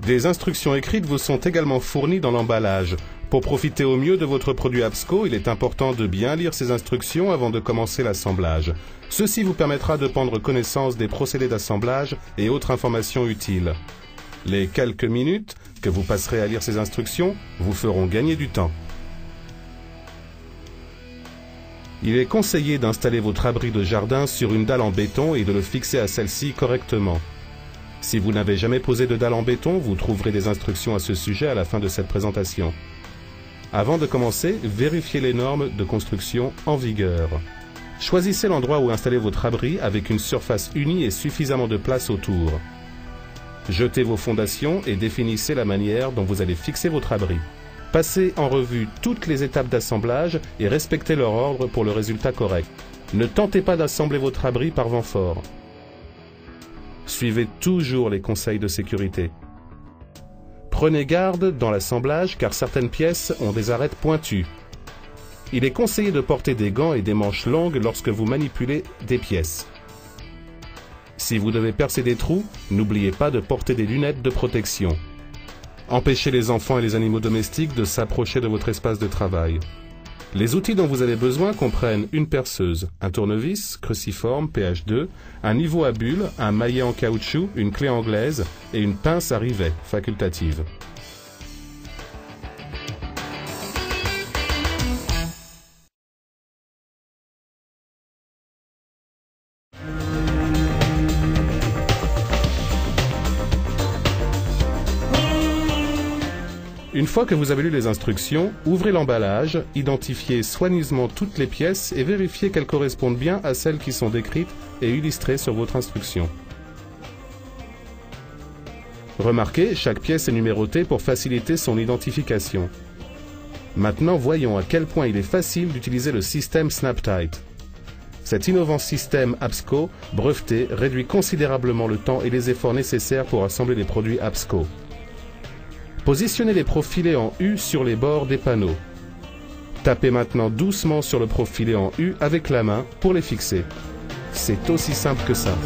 Des instructions écrites vous sont également fournies dans l'emballage. Pour profiter au mieux de votre produit APSCO, il est important de bien lire ces instructions avant de commencer l'assemblage. Ceci vous permettra de prendre connaissance des procédés d'assemblage et autres informations utiles. Les quelques minutes que vous passerez à lire ces instructions vous feront gagner du temps. Il est conseillé d'installer votre abri de jardin sur une dalle en béton et de le fixer à celle-ci correctement. Si vous n'avez jamais posé de dalle en béton, vous trouverez des instructions à ce sujet à la fin de cette présentation. Avant de commencer, vérifiez les normes de construction en vigueur. Choisissez l'endroit où installer votre abri avec une surface unie et suffisamment de place autour. Jetez vos fondations et définissez la manière dont vous allez fixer votre abri. Passez en revue toutes les étapes d'assemblage et respectez leur ordre pour le résultat correct. Ne tentez pas d'assembler votre abri par vent fort. Suivez toujours les conseils de sécurité. Prenez garde dans l'assemblage car certaines pièces ont des arêtes pointues. Il est conseillé de porter des gants et des manches longues lorsque vous manipulez des pièces. Si vous devez percer des trous, n'oubliez pas de porter des lunettes de protection. Empêchez les enfants et les animaux domestiques de s'approcher de votre espace de travail. Les outils dont vous avez besoin comprennent une perceuse, un tournevis, cruciforme, pH2, un niveau à bulles, un maillet en caoutchouc, une clé anglaise et une pince à rivet facultative. Une fois que vous avez lu les instructions, ouvrez l'emballage, identifiez soigneusement toutes les pièces et vérifiez qu'elles correspondent bien à celles qui sont décrites et illustrées sur votre instruction. Remarquez, chaque pièce est numérotée pour faciliter son identification. Maintenant, voyons à quel point il est facile d'utiliser le système SnapTight. Cet innovant système APSCO breveté réduit considérablement le temps et les efforts nécessaires pour assembler les produits APSCO. Positionnez les profilés en U sur les bords des panneaux. Tapez maintenant doucement sur le profilet en U avec la main pour les fixer. C'est aussi simple que ça.